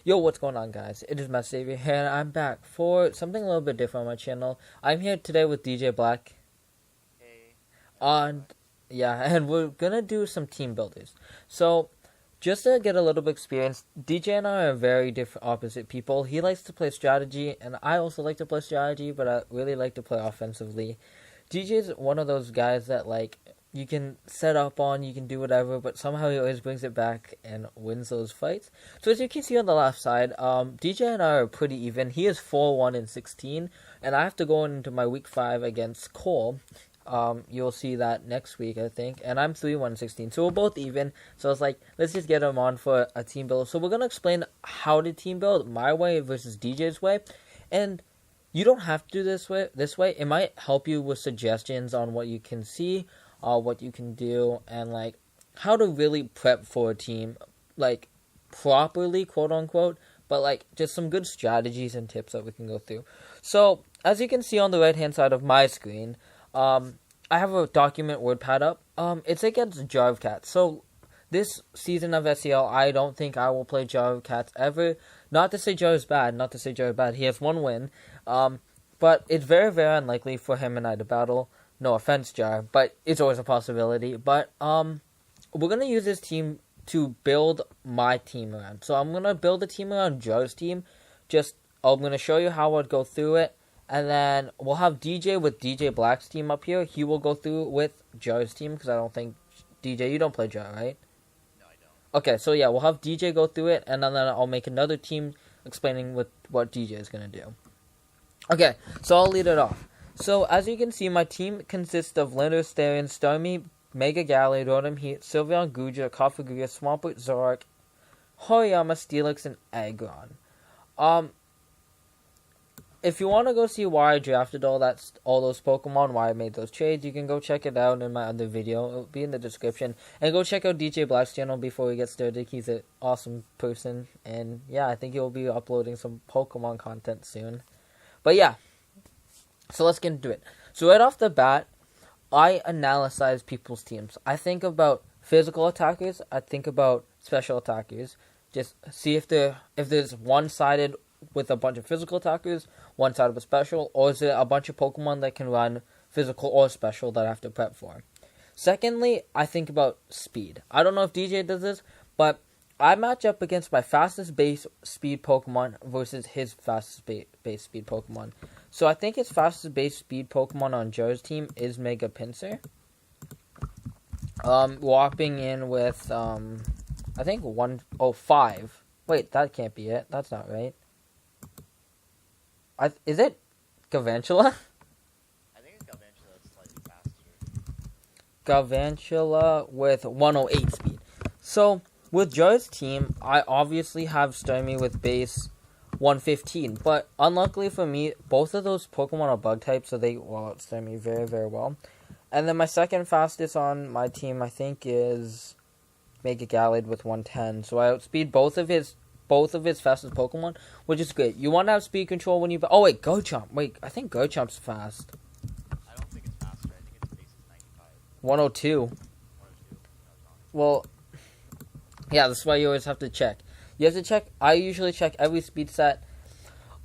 Yo, what's going on, guys? It is Matt Xavier here, and I'm back for something a little bit different on my channel. I'm here today with DJBlak. Hey. And we're gonna do some team builders. So, just to get a little bit of experience, DJ and I are very different, opposite people. He likes to play strategy, and I also like to play strategy, but I really like to play offensively. DJ's one of those guys that, you can set up on, you can do whatever, but somehow he always brings it back and wins those fights. So as you can see on the left side, DJ and I are pretty even. He is 4-1-16, and I have to go into my week 5 against Cole. You'll see that next week, I think, and I'm 3-1-16, so we're both even. So it's like, let's just get him on for a team build. So we're going to explain how to team build, my way versus DJ's way, and you don't have to do this way. It might help you with suggestions on what you can see, what you can do, and how to really prep for a team, properly, quote unquote, but just some good strategies and tips that we can go through. So as you can see on the right hand side of my screen, I have a document WordPad up. It's against Jarvcat. So this season of SEL, I don't think I will play Jarvcat ever. Not to say Jar is bad, He has 1 win. But it's very, very unlikely for him and I to battle. No offense, Jar, but it's always a possibility. But we're gonna use this team to build my team around. So I'm gonna build a team around Jar's team. I'm gonna show you how I'd go through it, and then we'll have DJ with DJBlak's team up here. He will go through with Jar's team because I don't think DJ, you don't play Jar, right? No, I don't. Okay, so yeah, we'll have DJ go through it, and then I'll make another team explaining what DJ is gonna do. Okay, so I'll lead it off. So, as you can see, my team consists of Linder, Starion, Starmie, Mega Galley, Rotom Heat, Sylveon, Guja, Kafagria, Swampert, Zorak, Horiyama, Steelix, and Aggron. If you want to go see why I drafted all those Pokemon, why I made those trades, you can go check it out in my other video. It'll be in the description. And go check out DJBlak's channel before we get started. He's an awesome person. And yeah, I think he'll be uploading some Pokemon content soon. But yeah. So let's get into it. So right off the bat, I analyze people's teams. I think about physical attackers. I think about special attackers. Just see if there's one-sided with a bunch of physical attackers, one-sided with special, or is there a bunch of Pokemon that can run physical or special that I have to prep for. Secondly, I think about speed. I don't know if DJ does this, but I match up against my fastest base speed Pokemon versus his fastest base speed Pokemon. So I think his fastest base speed Pokemon on Jar's team is Mega Pinsir. Whopping in with, I think 105. Wait, that can't be it. That's not right. Is it Galvantula? I think it's Galvantula that's slightly faster. Galvantula with 108 speed. So, with Jar's team, I obviously have Starmie with base 115, but unluckily for me, both of those Pokemon are bug types, so they will outstar me very, very well. And then my second fastest on my team, I think, is Mega Gallade with 110. So I outspeed both of his fastest Pokemon, which is great. You want to have speed control when you... Oh, wait, Garchomp. Wait, I think Garchomp's fast. I don't think it's faster. I think its base is 95. 102. 102. Well, yeah, that's why you always have to check. You have to check. I usually check every speed set.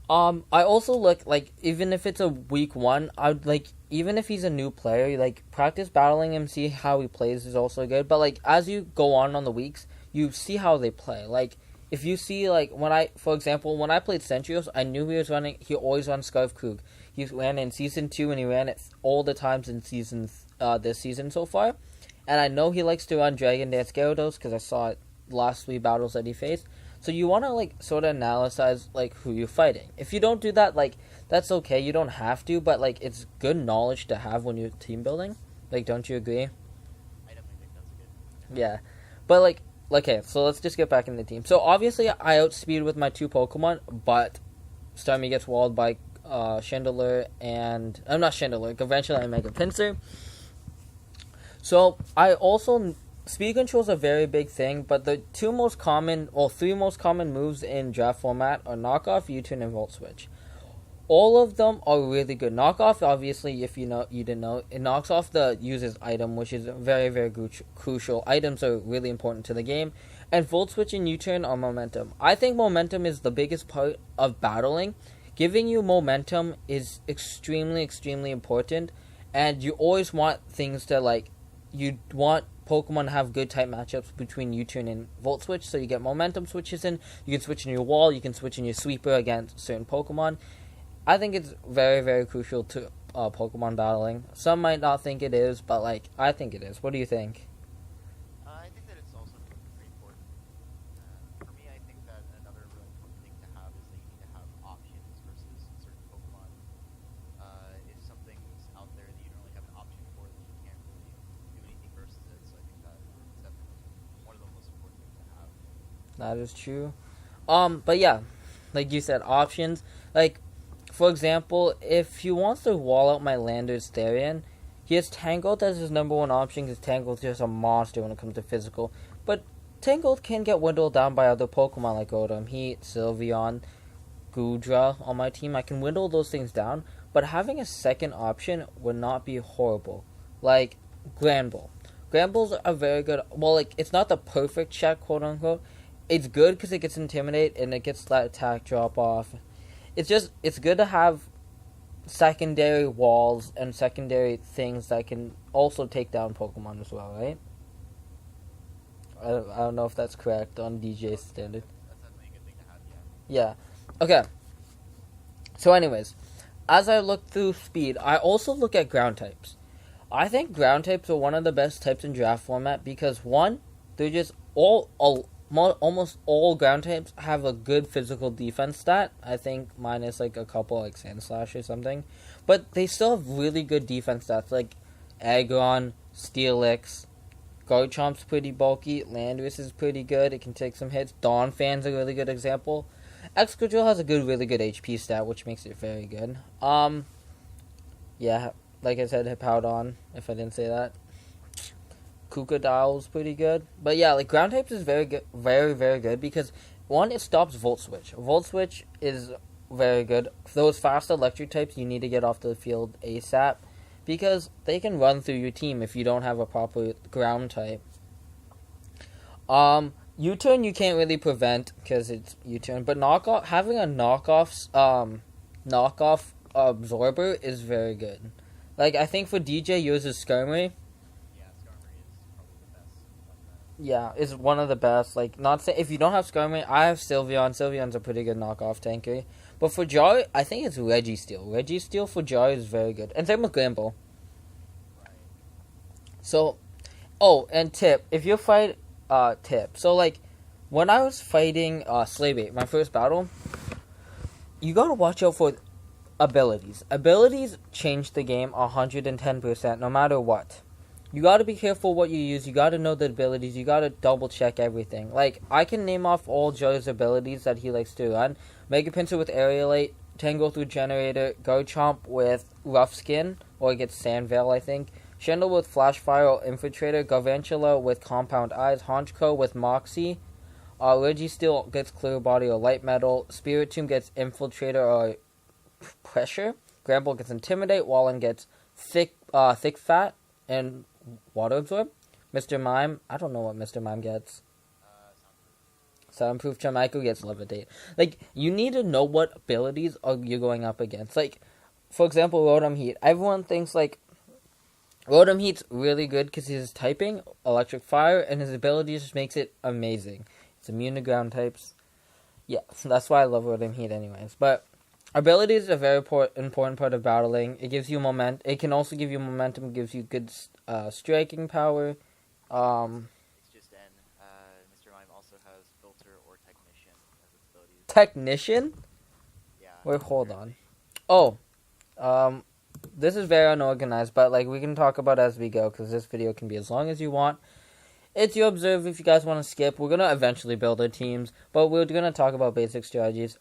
I also look, even if it's a week 1, even if he's a new player, practice battling him, see how he plays is also good. But, as you go on the weeks, you see how they play. If you see, for example, when I played Centrios, I knew he always runs Scarf Krug. He ran in Season 2, and he ran it all the times in this season so far. And I know he likes to run Dragon Dance Gyarados, because I saw it last 3 battles that he faced. So you want to, sort of analyze, who you're fighting. If you don't do that, that's okay. You don't have to, but, it's good knowledge to have when you're team building. Don't you agree? I definitely think that's good. Yeah. But, okay, so let's just get back in the team. So, obviously, I outspeed with my 2 Pokemon, but Starmie gets walled by Chandelure and... I'm not Chandelure, Galvantula and Mega Pinsir. So, I also... Speed control is a very big thing, but the 3 most common moves in draft format are Knockoff, U-Turn, and Volt Switch. All of them are really good. Knockoff, obviously, if you didn't know, it knocks off the user's item, which is very, very crucial. Items are really important to the game. And Volt Switch and U-turn are momentum. I think momentum is the biggest part of battling. Giving you momentum is extremely, extremely important. And you always want things to, like, you want Pokemon to have good type matchups between U-turn and Volt Switch, so you get momentum switches in. You can switch in your wall, you can switch in your sweeper against certain Pokemon. I think it's very, very crucial to Pokemon battling. Some might not think it is, but, like, I think it is. What do you think? I think that it's also pretty important. For me, I think that another really important thing to have is that you need to have options versus certain Pokemon. If something's out there that you don't really have an option for, then you can't really do anything versus it. So I think that it's definitely one of the most important things to have. That is true. But yeah, like you said, options. Like, for example, if he wants to wall out my Landers Therian, he has Tangled as his number one option because Tangled is just a monster when it comes to physical. But Tangled can get whittled down by other Pokemon like Rotom Heat, Sylveon, Goodra on my team. I can whittle those things down, but having a second option would not be horrible. Like Granbull. Granbulls are very good. Well, like, it's not the perfect check, quote unquote. It's good because it gets Intimidate and it gets that attack drop off. It's good to have secondary walls and secondary things that can also take down Pokemon as well, right? I don't know if that's correct on DJ's standard. That's definitely a good thing to have, Yeah. Okay. So anyways, as I look through speed, I also look at ground types. I think ground types are one of the best types in draft format because, one, they're just almost all ground types have a good physical defense stat. I think minus like a couple like Sandslash or something. But they still have really good defense stats like Aggron, Steelix, Garchomp's pretty bulky, Landorus is pretty good, it can take some hits. Donphan's a really good example. Excadrill has a really good HP stat, which makes it very good. Yeah, like I said, Hippowdon, if I didn't say that. Krookodil's pretty good. But yeah, like, ground types is very good, very, very good because, one, it stops Volt Switch. Volt Switch is very good. For those fast electric types, you need to get off the field ASAP because they can run through your team if you don't have a proper ground type. U-turn you can't really prevent because it's U-turn, but having a knockoff absorber is very good. Like, I think for DJ uses Skirmy. Yeah, is one of the best. Like, not say if you don't have Skarmory, I have Sylveon. Sylveon's a pretty good knockoff tanker. But for Jar, I think it's Registeel. Registeel for Jar is very good. And same with Granbull. Right. So, and tip. If you fight, tip. So, like, when I was fighting Slaybait, my first battle, you gotta watch out for abilities. Abilities change the game 110%, no matter what. You gotta be careful what you use, you gotta know the abilities, you gotta double check everything. Like, I can name off all Joe's abilities that he likes to run. Mega Pinsir with Aerialate, Tangle through Generator, Garchomp with Rough Skin, or it gets Sandveil, I think. Shendel with Flash Fire or Infiltrator, Garvantula with Compound Eyes, Honchko with Moxie, Registeel gets Clear Body or Light Metal, Spiritomb gets Infiltrator or Pressure, Granbull gets Intimidate, Wallen gets Thick Fat, and Water Absorb. Mr. Mime, I don't know what Mr. Mime gets. Soundproof. Charmichael gets Levitate. Like, you need to know what abilities you're going up against. Like, for example, Rotom Heat. Everyone thinks, like, Rotom Heat's really good because he's typing Electric Fire, and his ability just makes it amazing. It's immune to ground types. Yeah, that's why I love Rotom Heat anyways. But ability is a very important part of battling. It gives you it can also give you momentum, gives you good striking power. It's just N. Mr. Mime also has Filter or Technician as its abilities. Technician? Yeah. Wait, hold on. Oh, this is very unorganized, but, like, we can talk about it as we go, because this video can be as long as you want. It's your observe if you guys want to skip. We're going to eventually build our teams, but we're going to talk about basic strategies.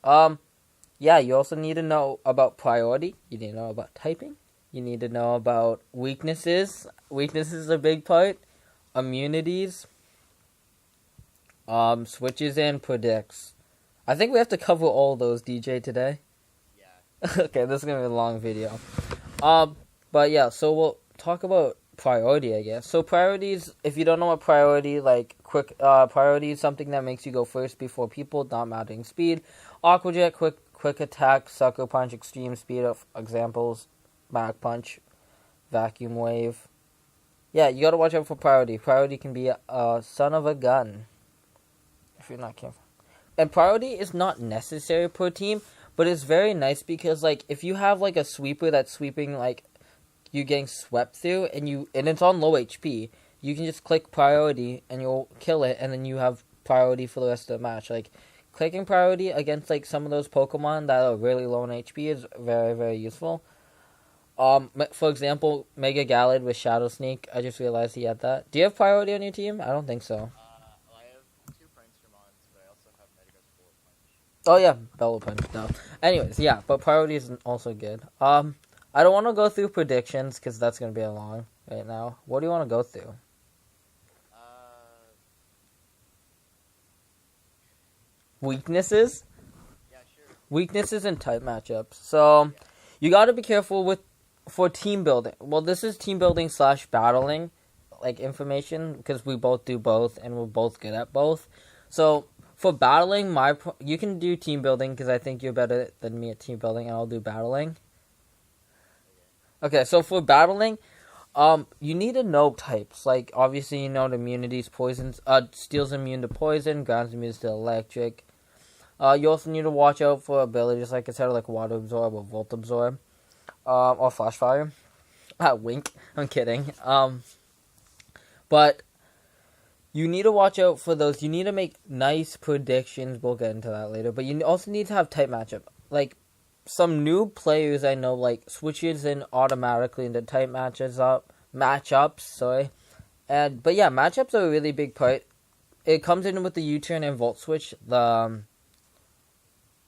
Yeah, you also need to know about priority. You need to know about typing. You need to know about weaknesses. Weaknesses is a big part. Immunities. Switches and predicts. I think we have to cover all those, DJ, today. Yeah. Okay, this is going to be a long video. But yeah, so we'll talk about priority, I guess. So priorities, if you don't know what priority, like quick priority is something that makes you go first before people, not mattering speed. Aqua Jet, quick attack, sucker punch, extreme speed of examples, back punch, vacuum wave. Yeah, you gotta watch out for priority. Priority can be a son of a gun if you're not careful. And priority is not necessary per team, but it's very nice because like if you have like a sweeper that's sweeping like you getting swept through and it's on low HP, you can just click priority and you'll kill it, and then you have priority for the rest of the match. Like clicking priority against like some of those Pokemon that are really low in HP is very, very useful. For example, Mega Gallade with Shadow Sneak. I just realized he had that. Do you have priority on your team? I don't think so. I have 2 Prankstermons, but I also have Metagross Bullet Punch. Oh yeah, Bellow Punch. No. Anyways, yeah, but priority is also good. I don't want to go through predictions because that's gonna be a long right now. What do you want to go through? Weaknesses? Yeah, sure. Weaknesses and type matchups. So, you got to be careful for team building. Well, this is team building / battling, like information, because we both do both and we're both good at both. So, for battling, you can do team building because I think you're better than me at team building, and I'll do battling. Okay, so for battling, you need to know types. Like, obviously, you know the immunities, poisons. Steel's immune to poison, ground's immune to electric. You also need to watch out for abilities, like I said, like Water Absorb or Volt Absorb, or Flash Fire. Wink. I'm kidding. But you need to watch out for those. You need to make nice predictions. We'll get into that later. But you also need to have type matchup. Like, some new players I know, like, switches in automatically into type matchups, sorry. But yeah, matchups are a really big part. It comes in with the U-turn and Volt Switch,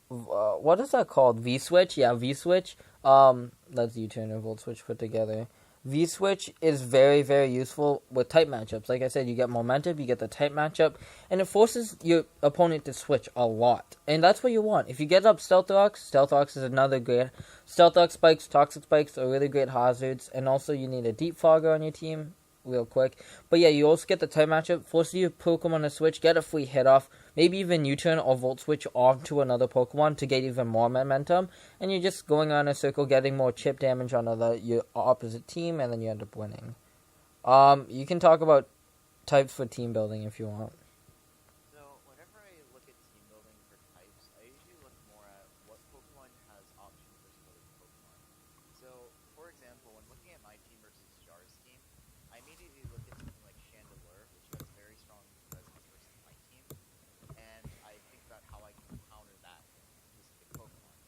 what is that called? V-Switch? Yeah, V-Switch. That's U-turn and Volt Switch put together. V-Switch is very, very useful with type matchups. Like I said, you get momentum, you get the type matchup, and it forces your opponent to switch a lot. And that's what you want. If you get up Stealth Rocks is another great... Stealth Rock Spikes, Toxic Spikes are really great hazards. And also you need a Deep Fogger on your team, real quick. But yeah, you also get the type matchup, forces your Pokemon to switch, get a free hit off, maybe even U-turn or Volt Switch onto another Pokemon to get even more momentum, and you're just going on a circle, getting more chip damage on your opposite team, and then you end up winning. You can talk about types for team building if you want. So, whenever I look at team building for types, I usually look more at what Pokemon has options versus other Pokemon. So, for example, when looking at my team versus Jar's team, I immediately look at something like Chandelure, which has very strong presence versus my team, and I think about how I can counter that specific Pokemon.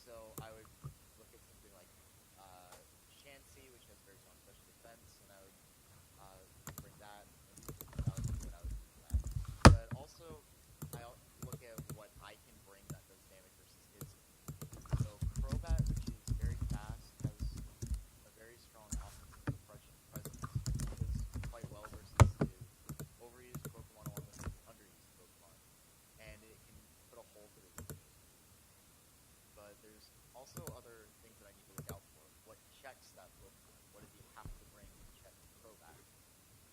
So I would look at something like Chansey, which has very strong special defense, and I would bring that, and that would be what I would do for that. But also, I look at what I can bring that does damage versus his team. So Crobat, which is very fast, has a very strong offensive presence, does quite well versus his overused Pokemon along with his underused Pokemon, and it can put a hole through the game. But there's also other things that I need to look out for. What checks that Pokemon? What does he have to bring to check Crobat?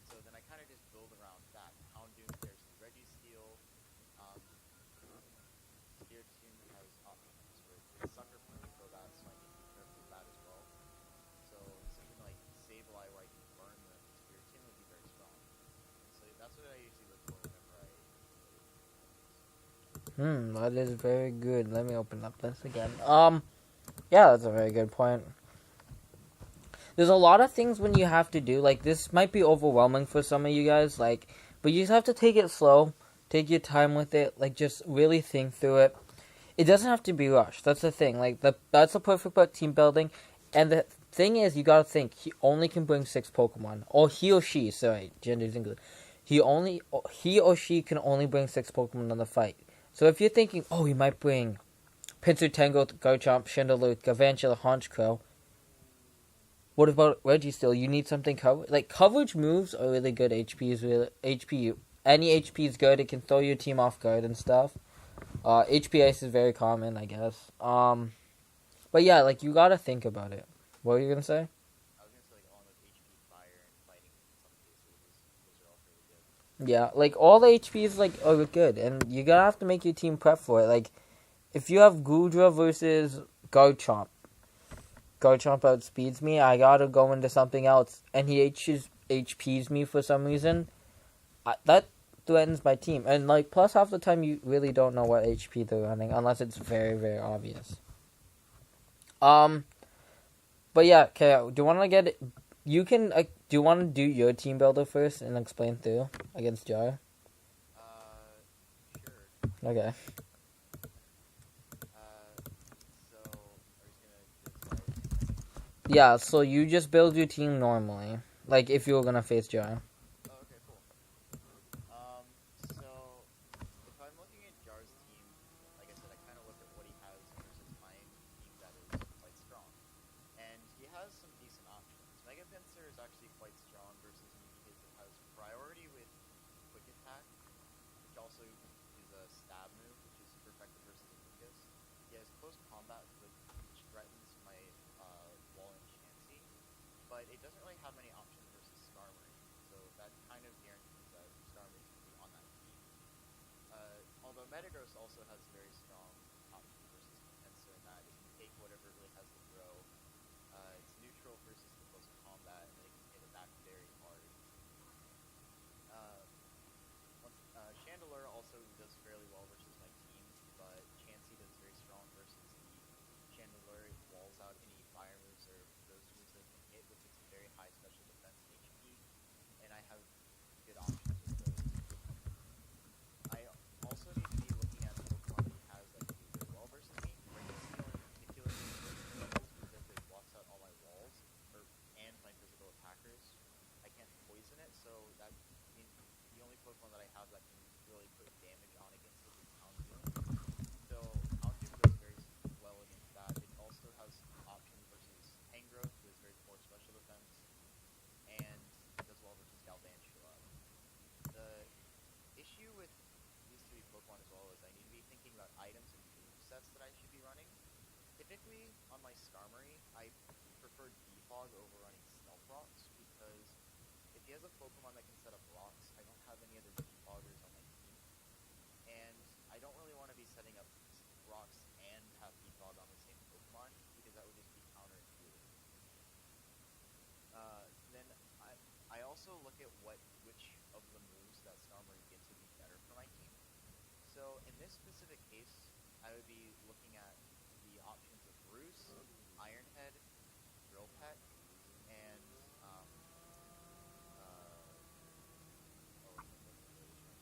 So then I kind of just build around that. Houndoom pairs to Registeel. Spiritomb has options for Sucker Punch Crobat, so I need to be careful with that as well. So something like Sableye, where I can burn the Spiritomb, would be very strong. So that's what I usually look for whenever I That is very good. Let me open up this again. Yeah, that's a very good point. There's a lot of things when you have to do, like, this might be overwhelming for some of you guys, like, but you just have to take it slow, take your time with it, like, just really think through it. It doesn't have to be rushed, that's the thing, like, that's the perfect part of team building, and the thing is, you gotta think, he only can bring 6 Pokemon, or he or she, sorry, gender's English, he or she can only bring 6 Pokemon on the fight. So if you're thinking, oh, he might bring Pinsir, Tango, Garchomp, Chandelure, Galvantula, Honchkrow, what about Registeel? You need something covered. Like, coverage moves are really good. HP is really... Any HP is good. It can throw your team off guard and stuff. HP Ice is very common, I guess. But yeah, like, you gotta think about it. What were you gonna say? I was gonna say, like, along with HP Fire and Yeah, like all the HPs like are good, and you're gonna have to make your team prep for it. Like if you have Gudra versus Garchomp, Garchomp outspeeds me. I gotta go into something else, and he HPs me for some reason. That threatens my team, and like plus half the time you really don't know what HP they're running unless it's very very obvious. Um, but yeah, okay. Do you want to get it? You can. Do you want to do your team builder first and explain through against Jar? Sure. Okay. So are you just gonna decide? Yeah. So you just build your team normally, like if you were gonna face Jar. Oh, okay, cool. So if I'm looking at Jar's team, like I said, I kind of look at what he has versus my team that is quite strong. And he has some decent options. Mega Pinsir is actually quite strong versus me because it has priority with Quick Attack, which also is a stab move, which is super effective versus Lucas. He has Close Combat, which threatens my Wall and Chansey, but it doesn't really have many options versus Skarmory, so that kind of guarantees that Skarmory is going to be on that team. Although Metagross also has very strong options versus Pinsir in that it can take whatever it really has to throw. It's neutral versus the close combat, and then it can hit it back very hard. Uh, Chandelure also does fairly well versus my team, but Chansey does very strong versus the Chandelure. It walls out any fire moves or those moves that can hit with its very high special defense and HP, and I have good options with those. I also need to be looking at the Pokemon that he has that can do very well versus me. Registeel in particular is good because it blocks out all my walls and my physical attackers. I can't poison it, so that means the only Pokemon that I have that can really put damage on against it is Houndoom. So Houndoom does very well against that. It also has options versus Tangrowth, who has very poor special defense, and it does well versus Galvantula. The issue with these three Pokemon as well is I need to be thinking about items and move sets that I should be running. Typically, on my Skarmory, I prefer Defog over running Stealth Rocks because if he has a Pokemon that can set up rocks, I don't have any other Defoggers on my team. And I don't really want to be setting up rocks and have Defog on the same Pokemon because that would just be counterintuitive. Then I also look at which of the moves that Skarmory gives would be better for my team. So in this specific case, I would be looking at the options of Roost, Iron Head, Drill Peck, and what was the variation?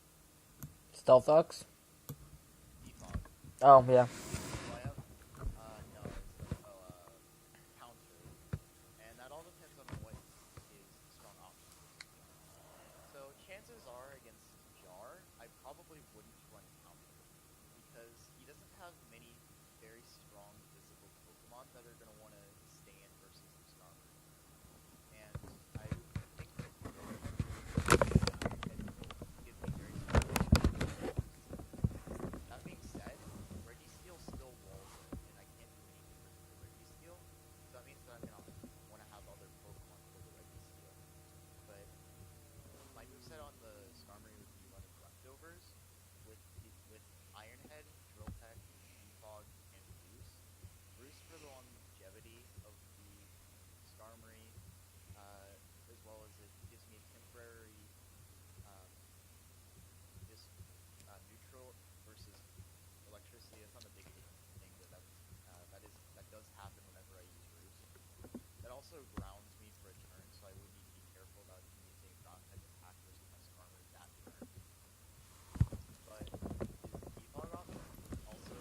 Stealth Ox. Defog. Oh yeah. Do I have? No, Counter, and that all depends on what his strong options are, to be honest. So chances are against Jar, I probably wouldn't run Counter because he doesn't have many very strong physical Pokemon that are going to want to stay in versus the Skarmory. And I think Iron Head gives me very strong physical defense. That being said, Registeel still walls it, and I can't do anything versus the Registeel. So that means that I'm gonna want to have other Pokemon for the Registeel. But my moveset on the Skarmory would be running leftovers with Iron Head, Drill Peck, Defog, and Roost. Roost for the longevity of the Skarmory, as well as it gives me a temporary um, just neutral versus electricity. That's not a big thing, but that does happen whenever I use Roost. That also grounds me for a turn, so I would need to be careful about using a ground type attack versus my Skarmory that turn. But his defog option also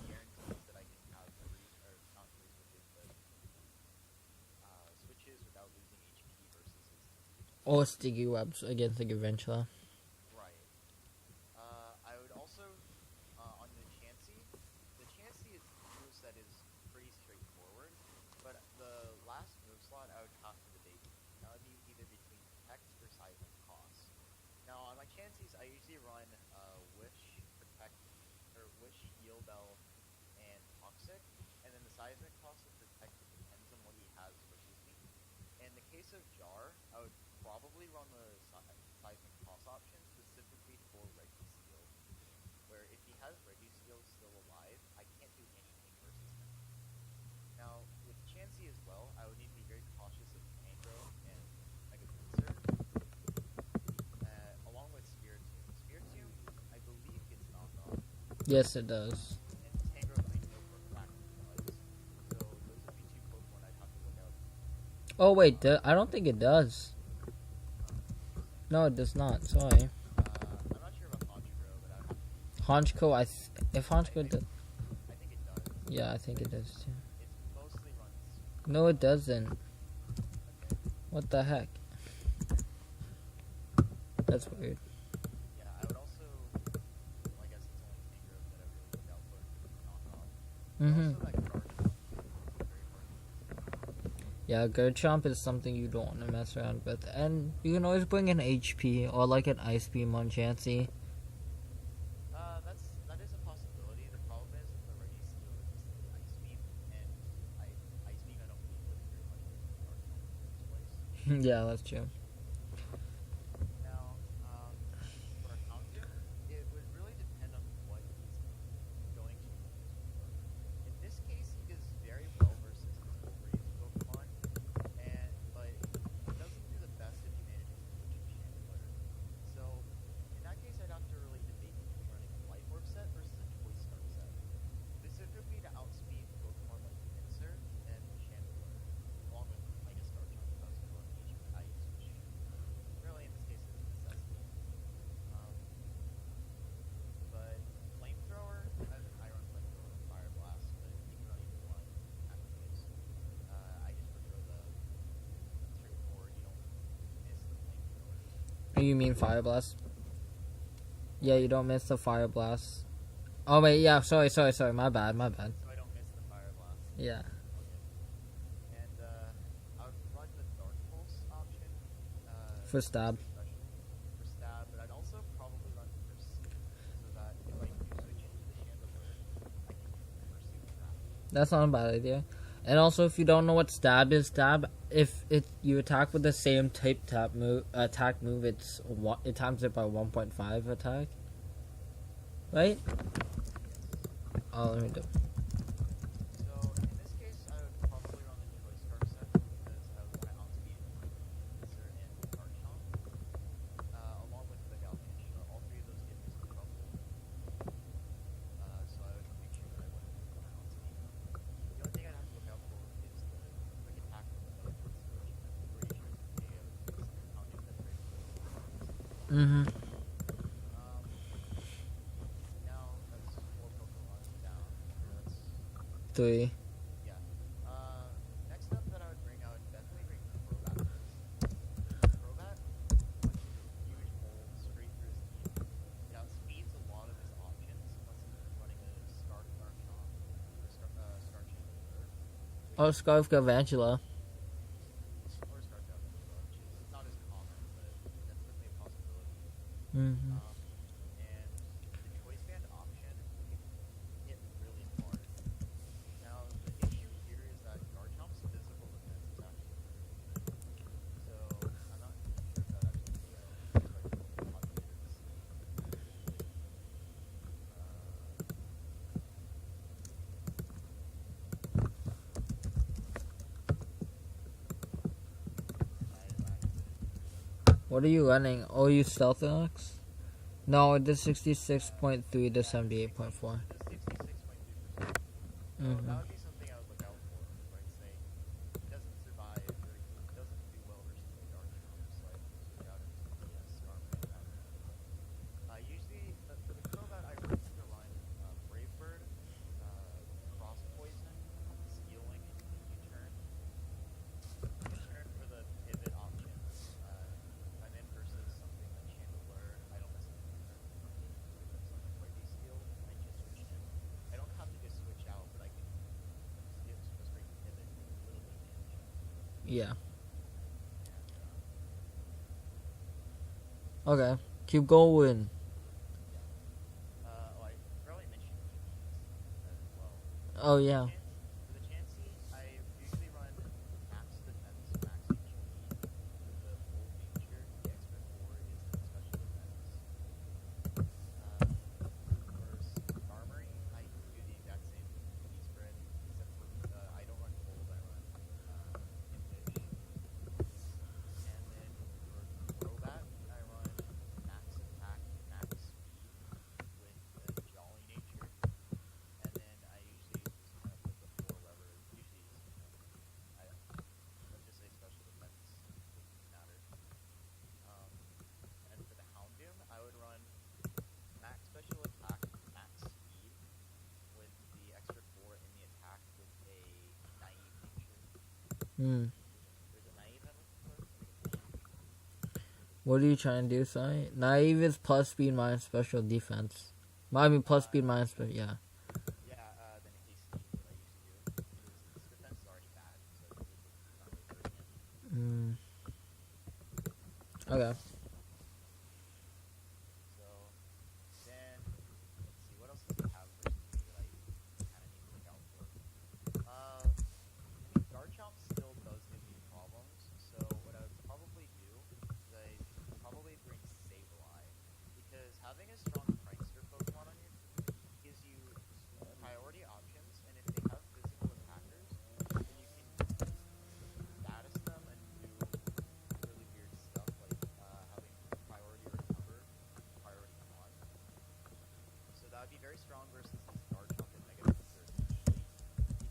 guarantees that I can have freeze or not freeze switches, but switches without losing HP versus his team. Or Sticky Webs against the Garvantula. Right. I would also on the Chansey's moveset is pretty straightforward, but the last move slot I would have to debate between. That would be either between Protect or Seismic Toss. Now on my Chanseys, I usually run Wish, Protect, or Wish, Heal Bell, and Toxic, and then the Seismic Toss and Protect depends on what he has versus me. In the case of Jar, I would probably run the Seismic Toss option to has Reggie still alive, I can't do anything versus him. Now, with Chansey as well, I would need to be very cautious of Tango and Mega Pinsir, along with Spiritomb. Spiritomb, I believe, gets knocked off, Yes, it does. and Tango I know for a fact does. So those would be two Pokemon I'd have to look out for. Oh wait, I don't think it does. Interesting. No, it does not. Sorry. I'm not sure about Honchkrow, but I'd have to. Honchko, if Honchko does, I think it does. yeah, I think it does too. It's mostly runs. No, it doesn't. Okay. What the heck? That's weird. Yeah, I would also. Well, I guess it's only Tango that I really look out for knockoff. Mhm. Also, that Garchomp is very hard. Yeah, Garchomp is something you don't want to mess around with, and you can always bring an HP or like an Ice Beam on Chansey. That is a possibility. The problem is with the Reggie Steel is the Ice Beam, and Ice Beam I don't believe would very much with Garchomp in the first place. Yeah, that's true. Now, for a Houndoom, it would really depend on what he's going to use. In this case, he does very well versus his Wolverine Pokemon, but he doesn't do the best if he manages to switch to Chandler. So, in that case, I'd have to really debate between running a Life Orb set versus a Choice Star set, specifically to outspeed Pokemon like Pinsir and Chandler, along with, I guess, Garchomp if I was going to HP Ice, which really in this case is a necessity. Um, but Flamethrower, I run Flamethrower and Fire Blast, but you can run either one nowadays. I just prefer the straightforward, you don't miss the Flamethrower. You mean Fire Blast? Yeah, you don't miss the Fire Blast. Oh wait, yeah, sorry, my bad. So I don't miss the Fire Blast. Yeah. Okay. And I would run the Dark Pulse option. For stab. For stab, but I'd also probably run Pursuit, so that if I do switch into the Chandler, I can Pursuit rapidly. That's not a bad idea. And also, if you don't know what stab is, if you attack with the same type attack move, it times it by 1.5 attack. Right? Oh, let me do. So in this case, I would probably run the Choice Star set because I would want to outspeed Pinsir and Garchomp, along with the Galvantula. All three of those get me some trouble. So I would make sure that I wouldn't want to outspeed them. The only thing I'd have to look out for is the quick attack from the Mega Pinsir, which I'm pretty sure is a KO because the Houndoom has very little. Mm-hmm. Now that's 4 Pokemon down. That's 3. yeah. Next up that I would bring, I would definitely bring Crobat first. Crobat punches a huge hole straight through his team. It outspeeds a lot of his options unless he's running a Scarf Garchomp or Scar Chandler. Oh, Scarf Galvantula. Or Scarf Galvantula, which is not as common, but that's definitely a possibility. Mm-hmm. And the Choice Band option can hit really hard. Now, the issue here is that Garchomp's physical defense is actually really good. So, I'm not too sure if that actually fails. That's why it's a lot easier to see. What are you running? Oh, you Stealth Alex? No, it did 66.3 to 78.4. 66.3%. So Mm-hmm. that would be something I would look out for. I'd say he doesn't survive, or he doesn't do well versus the Garchomp, so I'd switch out into the Scarman at that point. Usually, for the Crobat, I really tend to run Brave Bird, Frost Poison, Steel Wing, and U-Turn. U-Turn for the pivot options. If I'm in versus something like Chandler, I don't necessarily U-Turn. If it's something like Reggie Steel, I just switch in. I don't have to just switch out, but I can just straight pivot with a little bit of damage. Yeah. And, Okay. Keep going. I probably mentioned EVs as well. Oh, yeah. For the Chansey, I usually run max defense, max HP with the full nature. The Expert 4 is the special defense. For Hmm. There's a naive I'm looking for. I think it's naive. What are you trying to do, sorry? Naive is plus speed minus special defense. I mean, plus speed minus special, yeah. Yeah, then hasty is what I used to do. Because its defense is already bad, so it's not really hurting it. Mm. Okay. So then, let's see, what else does he have versus me that I kind of need to look out for? I mean, Garchomp still does give me problems, so what I would probably do is I'd probably bring Sableye, because having a strong Prankster Pokemon on your team gives you priority options, and if they have physical attackers, then you can status them and do really weird stuff like having priority recover and priority taunt. So that would be very strong versus this Garchomp and Mega Booster especially,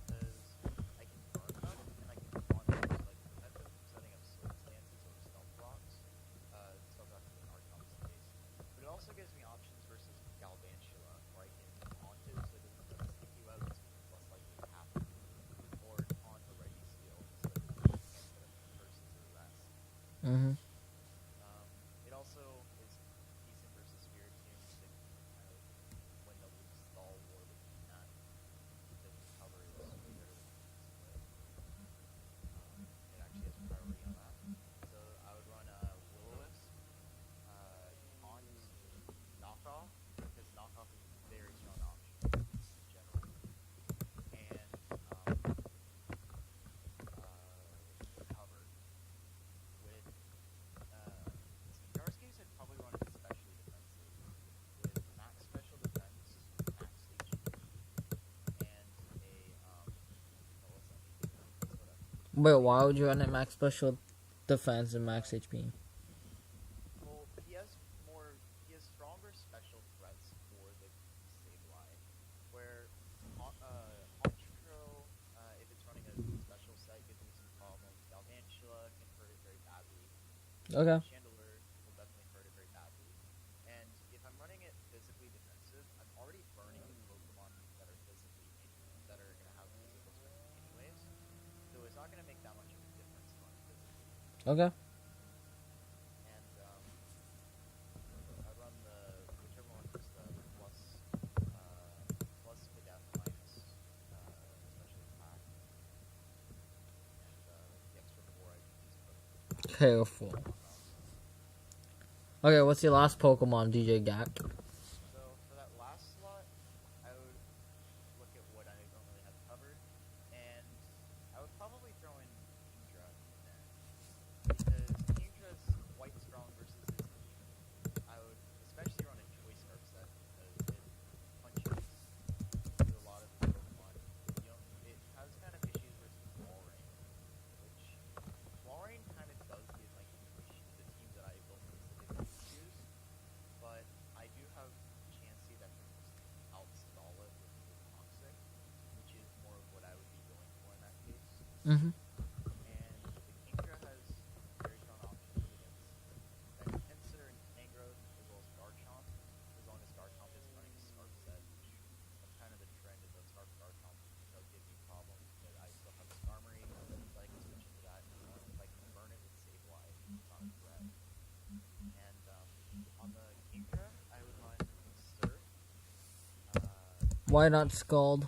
because I can burn them and I can taunt them. So I can prevent them from setting up Swords Dances or Stealth Rocks. Stealth Rocks in Garchomp's case. But it also gives me options versus Galvantula, where I can taunt it so it doesn't stick you out, so it's less likely to happen. Or taunt a Reggie Steel so that it can't set up curses or rest. Mm-hmm. It also is decent versus Spiritomb to kind of win the loose stall war between that, because recover is way better than defense, but it actually has priority on that. So I would run Will-O-Wisp, Taunt, Knockoff, because Knockoff is a very strong option in general, and Recover. With in Dar's case, I'd probably run it especially defensive, with max special defense, max HP, and a oh, what's that mean? That's what Wait, why would you run at max special defense and max HP? well, he has stronger special threats for the Sableye, where Honchkrow, if it's running a special set, gives me some problems. Galvantula can hurt it very badly. Okay. Chandelure will definitely hurt it very badly. And if I'm running it physically defensive, I'm already burning the Pokemon that are that are gonna have physical strength anyways. So it's not gonna make that much of a difference to run physically. Okay. And I run the whichever one has the plus Kadef minus special attack, and the extra 4 I can use for Careful. Okay, what's your last Pokemon, DJBlak? So for that last slot, I would look at what I don't really have covered, and I would probably throw in Kingdra in there, because Kingdra's quite strong versus his team. I would especially run a Choice Scarf set, because it punches through a lot of his Pokemon. It has kind of issues versus Walrein, which Walrein kind of does give my team the team that I built specifically to choose, but I do have Chansey that can outstall it with Toxic, which is more of what I would be going for in that case. Mm-hmm. And the Kingdra has very strong options against Tensor and Tangrowth, as well as Garchomp, as long as Garchomp isn't running a Scarf set, which that's kind of the trend, is that Scarf Garchomp does give me problems, but I still have a Skarmory, so I can switch into that, and as long as I can burn it with Sableye, it's not a threat. And on the Kingdra, I would run Surf, Why Ice not Beam. Scald?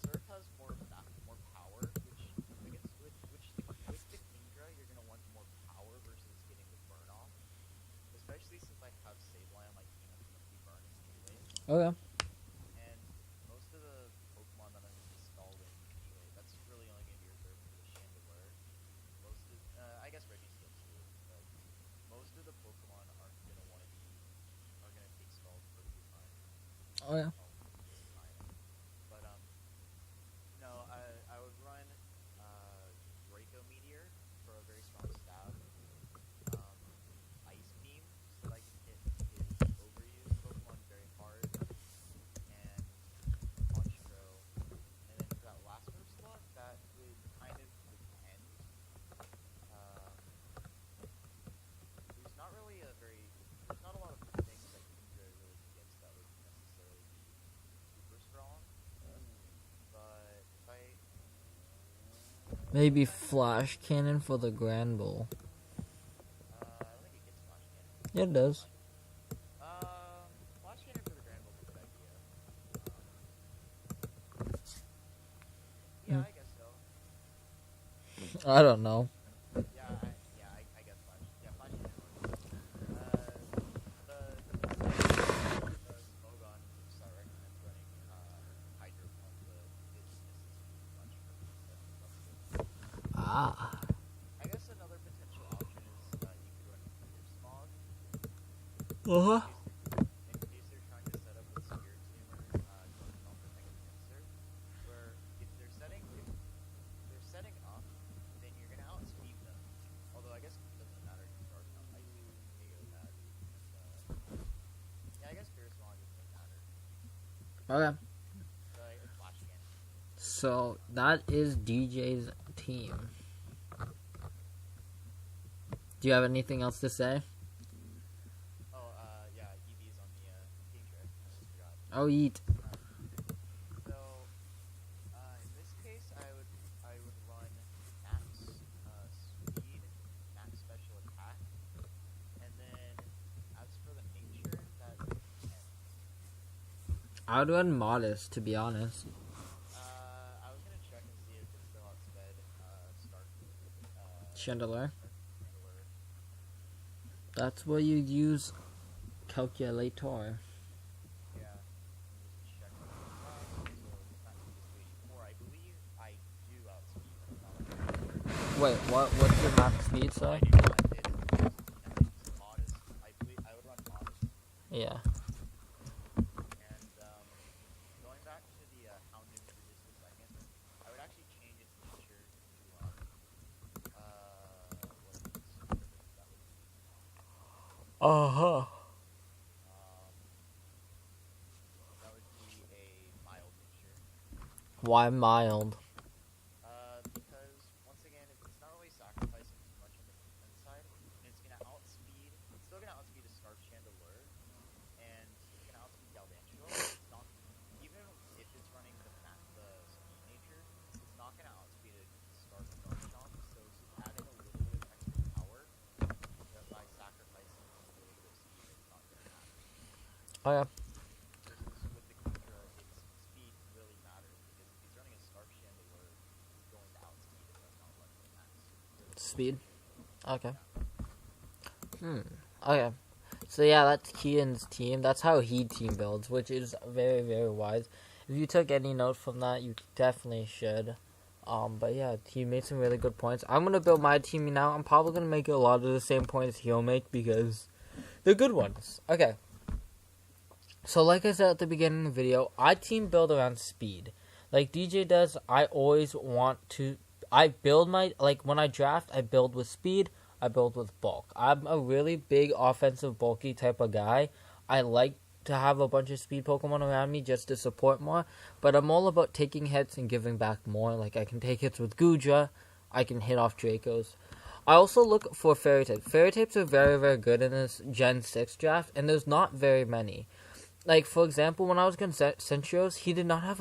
Surf has more power, which with the Kingdra, you're gonna want more power versus getting the burn off. Especially since I have Sableye on my team, that's gonna be burning anyways. Okay. And most of the Pokemon that I'm gonna be scalding anyway, that's really only gonna be reserved for the Chandelure. I guess Registeel too, but most of the Pokemon are gonna take Scald perfectly fine. Oh yeah. But no, I would run Draco Meteor for a very strong stab. Ice Beam so that I can hit his overused Pokemon very hard, and Honchkrow. And then for that last move slot, that would kind of depend. Um, there's not a lot of things that Kingdra really gets that would necessarily be Maybe Flash Cannon for the Grand Bull. I don't think it gets Flash Cannon. Yeah, it does. Flash Cannon for the Grand Bull is a good idea. Yeah, I guess so. I don't know. I guess Flash. Yeah, Flash Cannon works. The Smogon groups I recommend running Hydro on the business is much for stuff. Ah. I guess another potential option is you could run Fear Smog Uh-huh. in case they're trying to set up with Spirit Tumor to help the Mega Cancer, where if they're setting up, then you're gonna outspeed them. Although I guess it doesn't matter if Dark Mount might be KO that. Yeah, I guess Fear Smog doesn't matter. Okay. It's Flash Cannon. So that is DJ's team. Do you have anything else to say? Yeah, EV's on the team trip. I just forgot. Oh, eat. So, in this case, I would run max speed, max special attack, and then as for the nature, that I would run Modest, to be honest. I was gonna check and see if it's still outsped Stark. Chandelier. Chandelier. That's where you use calculator. Yeah. Let me just check. So it's not EV 84. I believe I do outspeed, but I'm not. Wait, what's your max speed, I sorry? do not. It's modest. I believe I would run modest. Yeah. And going back to the Houndoom for just a second, I would actually change its nature to Uh-huh. that would be a mild nature. Why mild? Because once again, it's not really sacrificing too much on the defense side, and it's still gonna outspeed a Scarf Chandelier, and it's gonna outspeed Galvantula. It's not, even if it's running the speed nature, it's not gonna outspeed a Scarf Garchomp, so adding a little bit of extra power by sacrificing a little bit of speed is not gonna matter. Oh, yeah. Versus with the Kingdra, its speed really matters, because if he's running a Scarf Chandelier, he's going to outspeed it, that's not running the max. Speed? Okay. Okay. So yeah, that's Kian's team. That's how he team builds, which is very, very wise. If you took any note from that, you definitely should. But yeah, he made some really good points. I'm gonna build my team now. I'm probably gonna make a lot of the same points he'll make because they're good ones. Okay. So like I said at the beginning of the video, I team build around speed. Like DJ does, I always want to... I build when I draft, I build with speed, I build with bulk. I'm a really big offensive bulky type of guy. I like to have a bunch of speed Pokemon around me just to support more, but I'm all about taking hits and giving back more. Like I can take hits with Gudra, I can hit off Dracos. I also look for Fairy types. Fairy types are very, very good in this Gen 6 draft, and there's not very many. Like, for example, when I was against Centrios, he did not have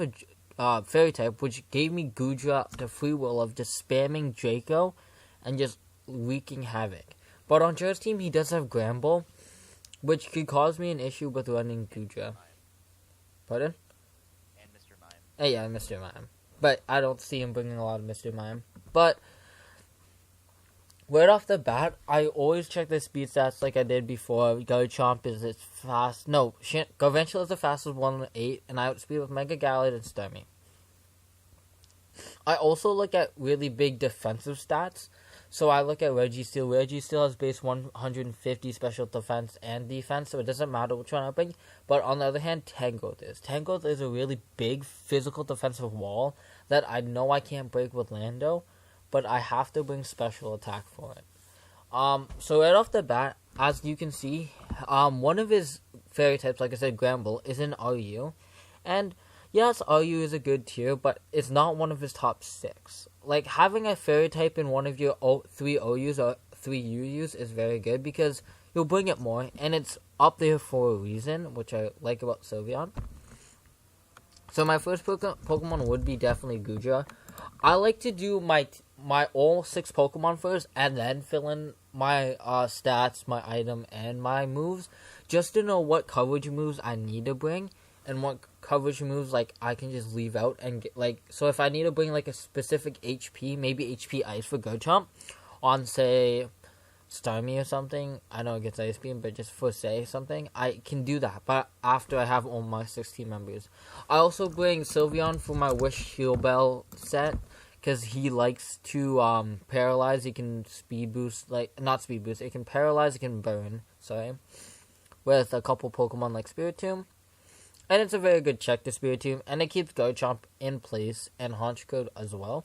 a Fairy type, which gave me Gudra the free will of just spamming Draco and just wreaking havoc. But on Jared's team, he does have Gramble, which could cause me an issue with running Gudra. Pardon? And Mr. Mime. Yeah, Mr. Mime. But I don't see him bringing a lot of Mr. Mime. But right off the bat, I always check the speed stats like I did before. Garchomp is its fast. No, Garvantula is the fastest 1-8, and I outspeed with Mega Gallade and Starmie. I also look at really big defensive stats. So I look at Registeel. Registeel has base 150 special defense and defense, so it doesn't matter which one I bring. But on the other hand, Tangrowth is. Tangrowth is a really big physical defensive wall that I know I can't break with Lando, but I have to bring special attack for it. So right off the bat, as you can see, one of his fairy types, like I said, Gramble, is an RU. And yes, RU is a good tier, but it's not one of his top 6. Like, having a fairy type in one of your 3 OUs or 3 UUs is very good because you'll bring it more, and it's up there for a reason, which I like about Sylveon. So my first Pokemon would be definitely Gudra. I like to do my all 6 Pokemon first, and then fill in my stats, my item, and my moves, just to know what coverage moves I need to bring, and what coverage moves like I can just leave out and get like. So if I need to bring like a specific HP, maybe HP Ice for Garchomp, on say Starmie or something. I know it gets Ice Beam, but just for say something, I can do that. But after I have all my 16 members, I also bring Sylveon for my Wish Heal Bell set. Because he likes to paralyze, he can speed boost, not speed boost, it can paralyze, it can burn, with a couple Pokemon like Spiritomb. And it's a very good check to Spiritomb, and it keeps Garchomp in place, and Honchkrow as well.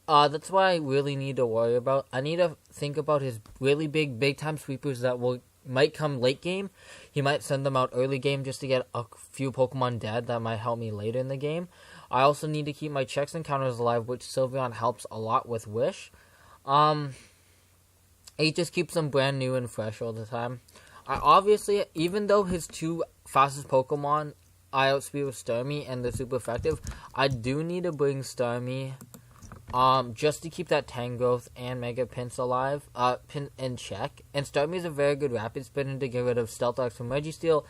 That's what I really need to worry about. I need to think about his really big time sweepers that might come late game. He might send them out early game just to get a few Pokemon dead that might help me later in the game. I also need to keep my checks and counters alive, which Sylveon helps a lot with Wish. It just keeps them brand new and fresh all the time. I obviously, even though his 2 fastest Pokemon I outspeed with Starmie and they're super effective, I do need to bring Starmie just to keep that Tangrowth and Mega Pinch alive, in check. And Starmie is a very good Rapid Spinner to get rid of Stealth Rocks from Registeel.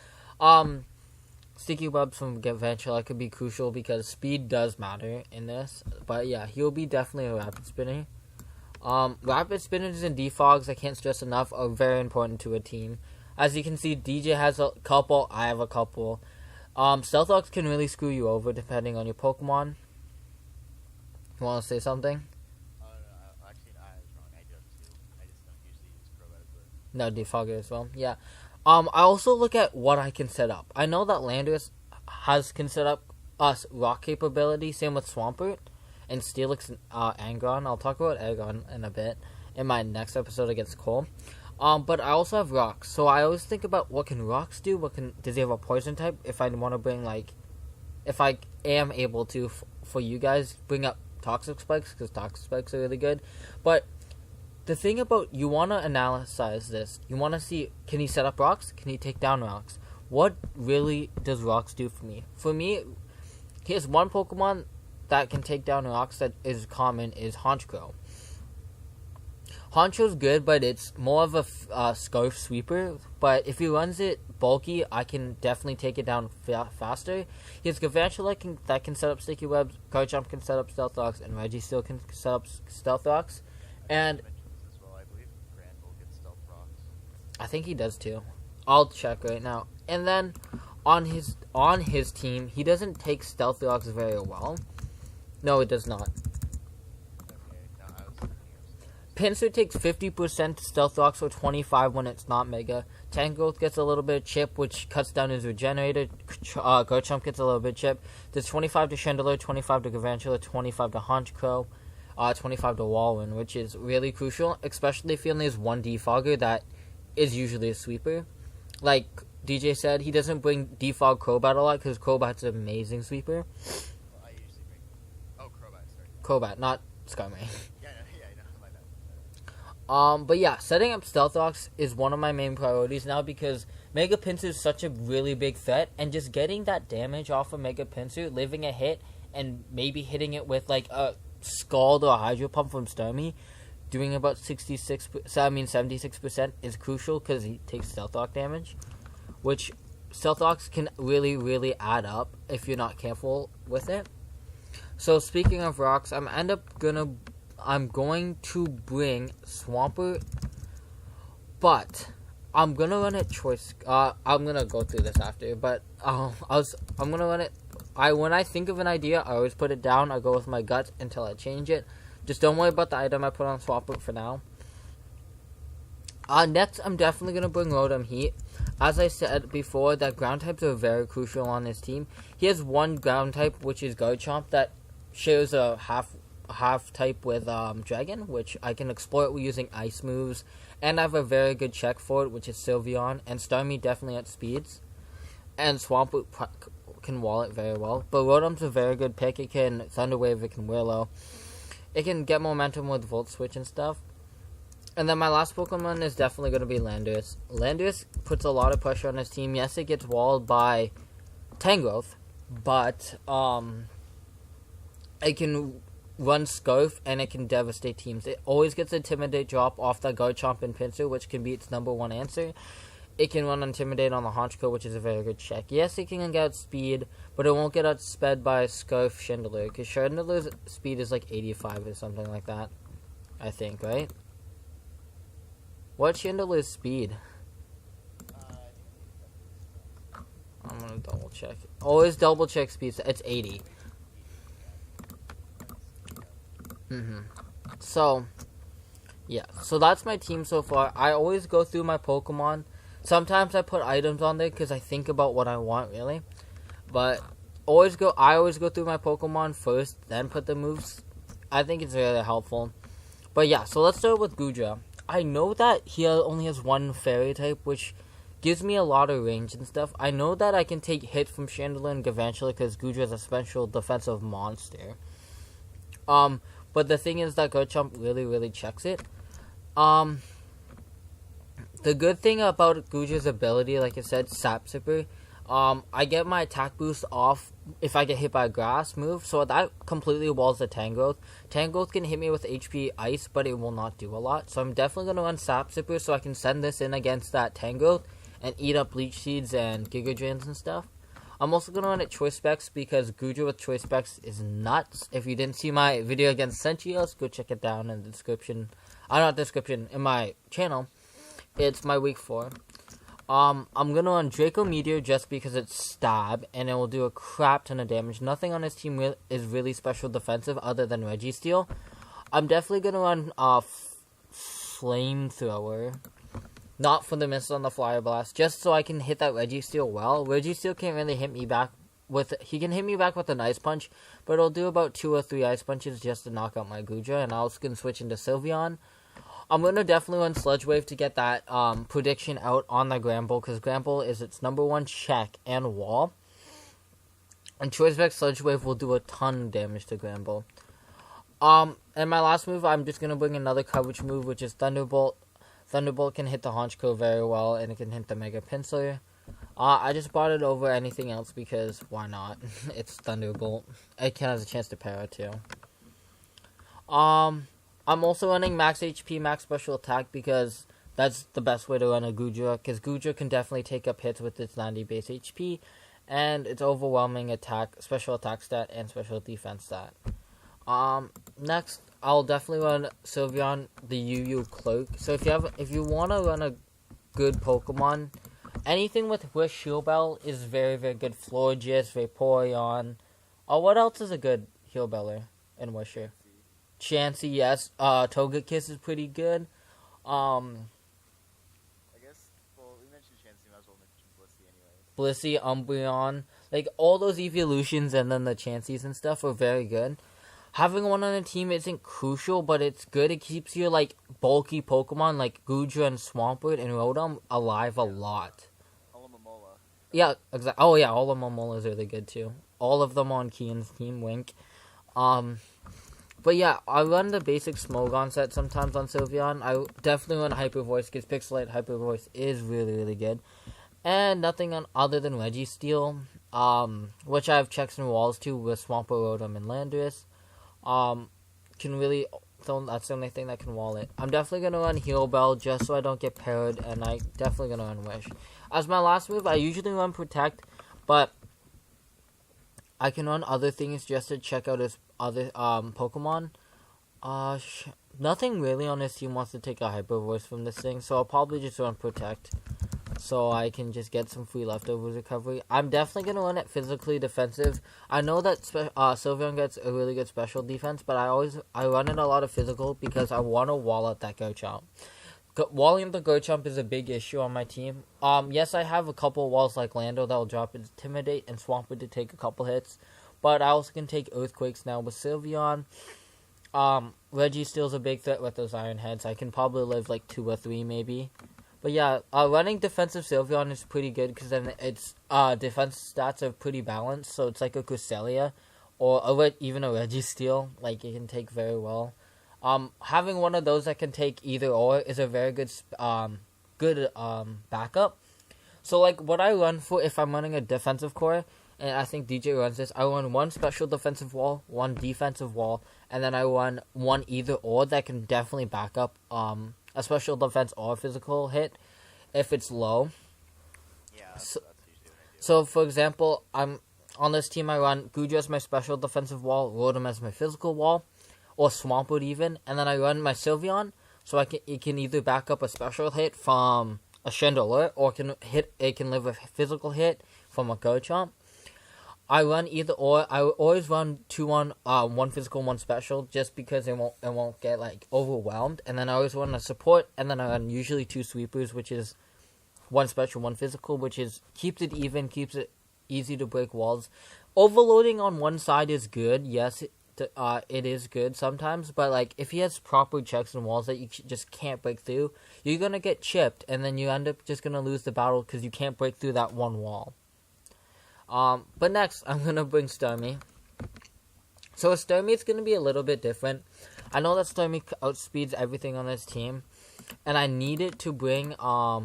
Sticky Webs from Gavantula could be crucial because speed does matter in this. But yeah, he'll be definitely a Rapid Spinner. Rapid Spinners and Defogs, I can't stress enough, are very important to a team. As you can see, DJ has a couple, I have a couple. Stealth Rocks can really screw you over depending on your Pokemon. You want to say something? Actually, I was wrong. I do have 2. I just don't usually use Crobat as well. No, Defogger as well, yeah. I also look at what I can set up. I know that Landorus can set up us rock capability, same with Swampert, and Steelix and Angron. I'll talk about Angron in a bit in my next episode against Cole. But I also have rocks, so I always think about what can rocks do. Does he have a poison type? If I want to bring if I am able to for you guys, bring up Toxic Spikes because Toxic Spikes are really good. But the thing about, you want to analyze this. You want to see, can he set up rocks? Can he take down rocks? What really does rocks do for me? For me, here's one Pokemon that can take down rocks that is common is Honchkrow. Honchkrow's good, but it's more of a Scarf Sweeper. But if he runs it bulky, I can definitely take it down faster. He has Gavantula that can set up Sticky Webs, Garchomp can set up Stealth Rocks, and Registeel can set up Stealth Rocks. And as well, I believe Granbull gets Stealth Rocks. I think he does too. I'll check right now. And then on his team, he doesn't take Stealth Rocks very well. No, it does not. Pinsir takes 50% Stealth Rocks or 25 when it's not Mega. Tangrowth gets a little bit of chip, which cuts down his Regenerator. Garchomp gets a little bit of chip. There's 25 to Chandelure, 25 to Gavantula, 25 to Honchkrow, 25 to Walrein, which is really crucial, especially if he only has one Defogger that is usually a sweeper. Like DJ said, he doesn't bring Defog Crobat a lot because Crobat's an amazing sweeper. Well, I usually bring... Oh, Crobat, sorry. Crobat, not Skarmory. My but yeah, setting up Stealth Rocks is one of my main priorities now because Mega Pinsir is such a really big threat, and just getting that damage off of Mega Pinsir, living a hit, and maybe hitting it with like a Scald or a Hydro Pump from Starmie, doing about 76% is crucial because he takes Stealth Rock damage, which Stealth Rocks can really, really add up if you're not careful with it. So speaking of rocks, I'm going to bring Swampert, but I'm gonna run it choice. I'm gonna go through this after, but I'm gonna run it. When I think of an idea, I always put it down. I go with my guts until I change it. Just don't worry about the item I put on Swampert for now. Next, I'm definitely gonna bring Rotom Heat. As I said before, that ground types are very crucial on this team. He has one ground type, which is Garchomp, that shares a half type with Dragon, which I can exploit using ice moves, and I have a very good check for it, which is Sylveon, and Starmie definitely at speeds, and Swampert can wall it very well. But Rotom's a very good pick. It can Thunder Wave, it can Willow, it can get momentum with Volt Switch and stuff. And then my last Pokemon is definitely going to be Landorus. Landorus puts a lot of pressure on his team. Yes, it gets walled by Tangrowth, but it can run Scarf, and it can devastate teams. It always gets Intimidate drop off the Garchomp and Pinsir, which can be its number one answer. It can run Intimidate on the Honchko, which is a very good check. Yes, it can get outspeed, but it won't get outsped by Scarf Chandelure, because Chandelure's speed is like 85 or something like that, I think, right? What's Chandelure's speed? I'm gonna double check. Always double check speed. It's 80. So, yeah. So that's my team so far. I always go through my Pokemon. Sometimes I put items on there because I think about what I want, really. But I always go through my Pokemon first, then put the moves. I think it's really helpful. But yeah, so let's start with Goodra. I know that he only has one Fairy type, which gives me a lot of range and stuff. I know that I can take hits from Chandelure and Galvantula because Goodra is a special defensive monster. But the thing is that Garchomp really, really checks it. The good thing about Goodra's ability, like I said, Sap Sipper, I get my attack boost off if I get hit by a grass move, so that completely walls the Tangrowth. Tangrowth can hit me with HP Ice, but it will not do a lot. So I'm definitely going to run Sap Sipper so I can send this in against that Tangrowth and eat up Leech Seeds and Giga Drains and stuff. I'm also going to run it Choice Specs because Goodra with Choice Specs is nuts. If you didn't see my video against Sentios, go check it down in the description. Not description, in my channel. It's my week 4. I'm going to run Draco Meteor just because it's Stab, and it will do a crap ton of damage. Nothing on his team is really special defensive other than Registeel. I'm definitely going to run Flamethrower. Not for the missile on the Flyer Blast, just so I can hit that Registeel well. Registeel can't really hit me back he can hit me back with an Ice Punch, but it'll do about 2 or 3 Ice Punches just to knock out my Goodra, and I was going to switch into Sylveon. I'm going to definitely run Sludge Wave to get that prediction out on the Granbull, because Granbull is its number 1 check and wall. And Choice Specs Sludge Wave will do a ton of damage to Granbull. And my last move, I'm just going to bring another coverage move, which is Thunderbolt. Thunderbolt can hit the Honchko very well, and it can hit the Mega Pinsir. I just brought it over anything else because why not? It's Thunderbolt. It can has a chance to para too. I'm also running Max HP, Max Special Attack because that's the best way to run a Goodra, because Goodra can definitely take up hits with its 90 base HP, and its overwhelming attack, special attack stat, and special defense stat. Next, I'll definitely run Sylveon, the UU Cloak. So if you want to run a good Pokemon, anything with Wish Heal Bell is very, very good. Florges, Vaporeon. What else is a good Heal Beller in Wisher? Chansey, yes. Togekiss is pretty good. I guess, well, we mentioned Chansey, might as well mention Blissey anyways. Blissey, Umbreon. Like, all those evolutions and then the Chanseys and stuff are very good. Having one on a team isn't crucial, but it's good. It keeps your, like, bulky Pokemon, like Goodra and Swampert and Rotom, alive a lot. Alomomola. Yeah, exactly. Oh, yeah, Alomomola is really good, too. All of them on Kian's team, wink. But yeah, I run the basic Smogon set sometimes on Sylveon. I definitely run Hyper Voice, because Pixelate Hyper Voice is really, really good. And nothing other than Registeel, which I have checks and walls too with Swampert, Rotom, and Landorus. Can really, that's the only thing that can wall it. I'm definitely going to run Heal Bell just so I don't get parried, and I definitely going to run Wish. As my last move, I usually run Protect, but I can run other things just to check out his other Pokemon. Nothing really on his team wants to take a Hyper Voice from this thing, so I'll probably just run Protect so I can just get some free leftovers recovery. I'm definitely going to run it physically defensive. I know that Sylveon gets a really good special defense, but I run it a lot of physical because I want to wall out that Garchomp. Walling the Garchomp is a big issue on my team. Yes, I have a couple walls like Lando that will drop Intimidate and Swampert to take a couple hits, but I also can take Earthquakes now with Sylveon. Registeel's a big threat with those Iron Heads. I can probably live like 2 or 3 maybe. But yeah, running defensive Sylveon is pretty good because then its defense stats are pretty balanced. So it's like a Cresselia or even a Registeel. Like, it can take very well. Having one of those that can take either or is a very good backup. So like what I run for if I'm running a defensive core and I think DJ runs this. I run one special defensive wall, one defensive wall, and then I run one either or that can definitely back up a special defense or a physical hit if it's low. Yeah, So, that's usually what I do. so for example, I'm on this team. I run Guju as my special defensive wall, Rotom as my physical wall, or Swampert even, and then I run my Sylveon, so it can either back up a special hit from a Chandelure, or it can live a physical hit from a Garchomp. I run either or. I always run 2-1, one physical, one special, just because it won't get like overwhelmed. And then I always run a support, and then I run usually 2 sweepers, which is one special, one physical, which is keeps it even, keeps it easy to break walls. Overloading on one side is good, yes. It is good sometimes, but like if he has proper checks and walls that you just can't break through, you're gonna get chipped, and then you end up just gonna lose the battle because you can't break through that one wall. But next I'm gonna bring Starmie. So with Starmie, it's gonna be a little bit different. I know that Starmie outspeeds everything on this team, and I needed to bring a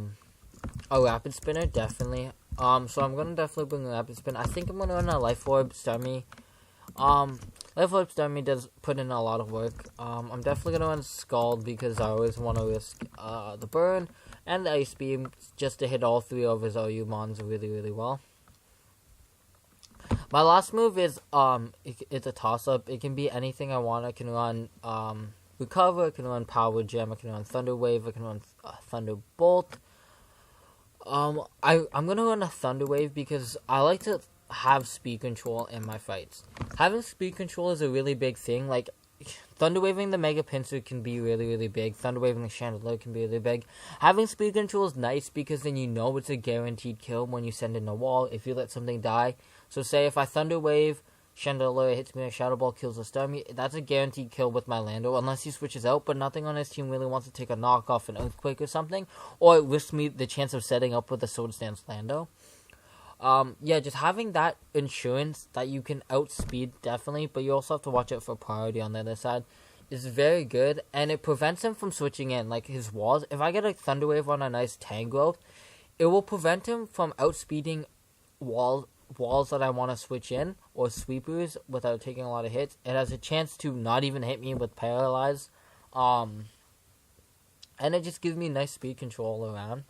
Rapid Spinner definitely. So I'm gonna definitely bring a Rapid Spin. I think I'm gonna run a Life Orb Starmie. Life Orb Starmie does put in a lot of work. I'm definitely gonna run Scald because I always want to risk the burn and the Ice Beam just to hit all 3 of his OU mons really, really well. My last move is it's a toss up. It can be anything I want. I can run Recover. I can run Power Gem. I can run Thunder Wave. I can run Thunderbolt. I'm gonna run a Thunder Wave because I like to have speed control in my fights. Having speed control is a really big thing. Like, Thunder Waving the Mega Pinsir can be really, really big. Thunder Waving the Chandelure can be really big. Having speed control is nice because then you know it's a guaranteed kill when you send in a wall if you let something die. So say if I Thunder Wave, Chandelure hits me, a Shadow Ball kills a Starmie, that's a guaranteed kill with my Lando unless he switches out, but nothing on his team really wants to take a knockoff, an Earthquake or something, or it risks me the chance of setting up with a Sword Stance Lando. Just having that insurance that you can outspeed definitely, but you also have to watch out for priority on the other side, is very good, and it prevents him from switching in, like his walls. If I get a Thunder Wave on a nice Tangrowth, it will prevent him from outspeeding walls that I want to switch in, or sweepers, without taking a lot of hits. It has a chance to not even hit me with Paralyze, and it just gives me nice speed control all around.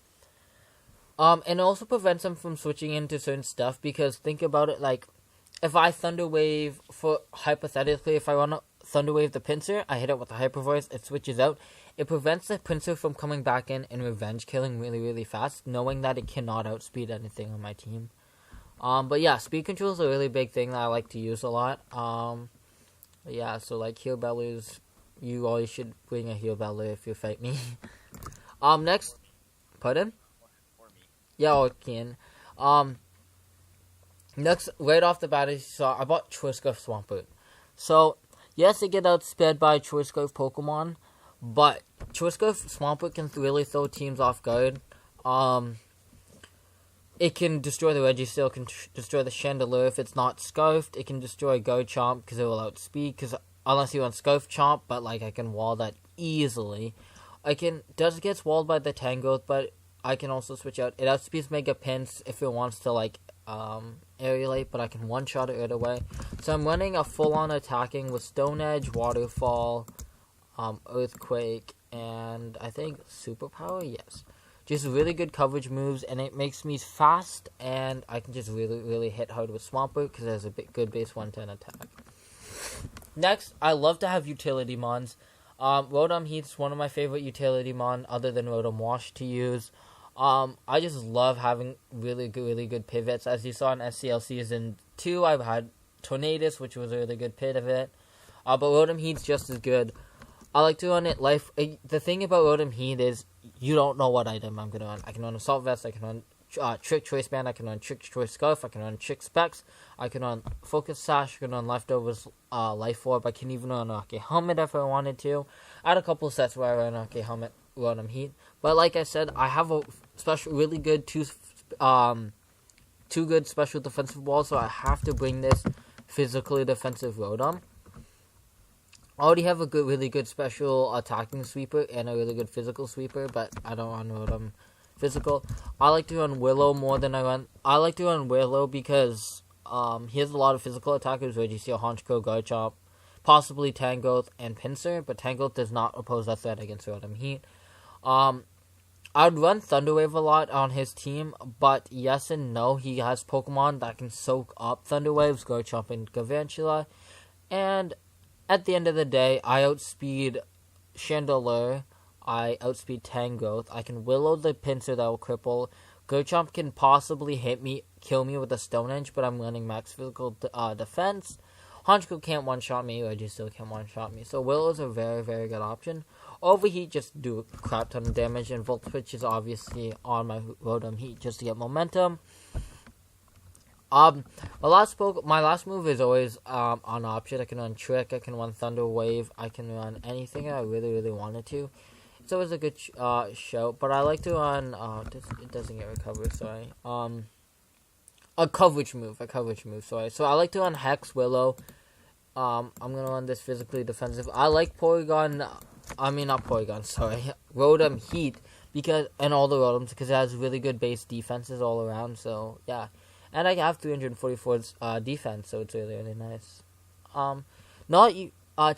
And it also prevents him from switching into certain stuff, because think about it, like, if I Thunder Wave, hypothetically, if I want to Thunder Wave the Pinsir, I hit it with a Hyper Voice, it switches out, it prevents the Pinsir from coming back in and revenge killing really, really fast, knowing that it cannot outspeed anything on my team. But yeah, speed control is a really big thing that I like to use a lot. So like Heal Bellers, you always should bring a Heal Beller if you fight me. Next, pardon? Yeah, okay. Next, right off the bat, I bought Choice-Scarf Swampert. So, yes, it gets outsped by Choice-Scarf Pokemon, but Choice-Scarf Swampert can really throw teams off guard. It can destroy the Registeel, it can destroy the Chandelure if it's not Scarfed. It can destroy Garchomp because it will outspeed, unless you want Scarf Chomp, but like I can wall that easily. Does get walled by the Tangrowth, but I can also switch out. It outspeeds Mega Pins if it wants to like aerialate, but I can one-shot it right away. So I'm running a full-on attacking with Stone Edge, Waterfall, Earthquake, and I think Superpower, yes. Just really good coverage moves, and it makes me fast, and I can just really, really hit hard with Swampert because it has a good base 110 attack. Next, I love to have utility mons. Rotom Heat's one of my favorite utility mon, other than Rotom Wash, to use. I just love having really good pivots. As you saw in SCL Season 2, I've had Tornadus, which was a really good pivot. But Rotom Heat's just as good. I like to run it the thing about Rotom Heat is you don't know what item I'm going to run. I can run Assault Vest, I can run Trick Choice Band, I can run Trick Choice Scarf, I can run Trick Specs, I can run Focus Sash, I can run Leftovers, Life Orb, I can even run Rocky Helmet if I wanted to. I had a couple sets where I ran Rocky Helmet, Rotom Heat. But like I said, I have a really good two good special defensive walls, so I have to bring this physically defensive Rotom. I already have a really good special attacking sweeper and a really good physical sweeper, but I don't run Rotom physical. I like to run Willow more than I like to run Willow because He has a lot of physical attackers, Registeel, Honchko, Garchomp, possibly Tangrowth and Pinsir, but Tangrowth does not oppose that threat against Rotom Heat. I'd run Thunder Wave a lot on his team, but yes and no. He has Pokemon that can soak up Thunder Waves, Garchomp and Galvantula, and at the end of the day, I outspeed Chandelure, I outspeed Tangrowth, I can Willow the Pinsir that will cripple, Garchomp can possibly kill me with a Stone Edge, but I'm running max physical defense. Honchko can't one-shot me, Registeel can't one-shot me, so Willow's a very, very good option. Overheat just do a crap ton of damage, and Volt Switch is obviously on my Rotom Heat just to get momentum. My last move is always on option. I can run Trick, I can run Thunder Wave, I can run anything I really, really wanted to. It's always a good show, but I like to run, it doesn't get recovered, sorry. A coverage move, sorry. So I like to run Hex, Willow. I'm gonna run this physically defensive. I like Rotom Heat, and all the Rotoms, because it has really good base defenses all around, so yeah. And I have 344 defense, so it's really, really nice.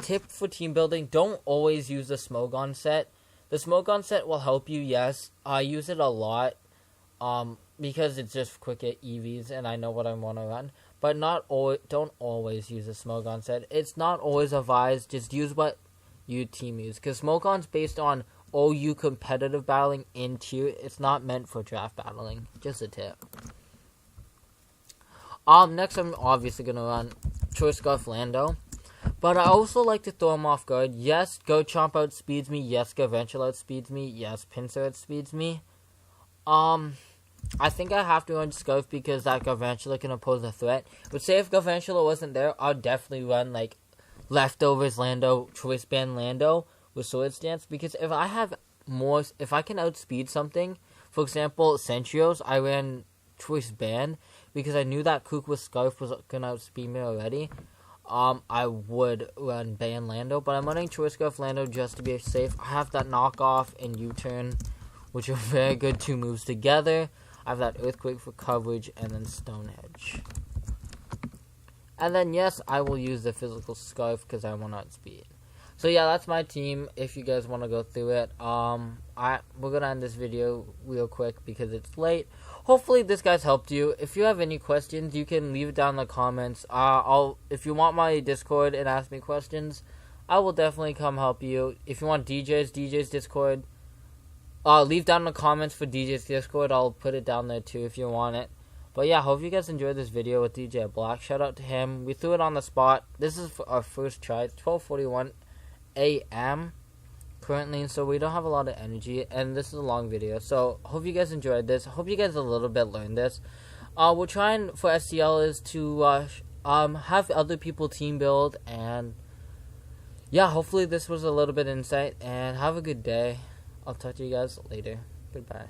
Tip for team building, don't always use the Smogon set. The Smogon set will help you, yes. I use it a lot, because it's just quick at EVs, and I know what I want to run. But don't always use the Smogon set. It's not always advised, just use what you team use. Because Smogon's based on OU competitive battling in tier. It's not meant for draft battling. Just a tip. Next I'm obviously going to run Choice Scarf Lando. But I also like to throw him off guard. Yes, Garchomp outspeeds me. Yes, Galvantula outspeeds me. Yes, Pinsir outspeeds me. I think I have to run Scarf because that Galvantula can oppose a threat. But say if Galvantula wasn't there, I'd definitely run like Leftovers Lando, Choice Band Lando with Swords Dance. Because if I can outspeed something, for example, Centrios, I ran Choice Band because I knew that Kook with Scarf was going to outspeed me already. I would run Band Lando, but I'm running Choice Scarf Lando just to be safe. I have that knockoff and U-turn, which are very good 2 moves together. I have that Earthquake for coverage and then Stone Edge. And then yes, I will use the physical Scarf because I want to outspeed. So yeah, that's my team. If you guys want to go through it, we're gonna end this video real quick because it's late. Hopefully this guys helped you. If you have any questions, you can leave it down in the comments. If you want my Discord and ask me questions, I will definitely come help you. If you want DJ's Discord, leave down in the comments for DJ's Discord. I'll put it down there too if you want it. But yeah, hope you guys enjoyed this video with DJBlak. Shout out to him. We threw it on the spot. This is our first try. It's 12:41 a.m. currently, so we don't have a lot of energy, and this is a long video. So hope you guys enjoyed this. Hope you guys a little bit learned this. We're trying for SCL is to have other people team build, and yeah, hopefully this was a little bit insight. And have a good day. I'll talk to you guys later. Goodbye.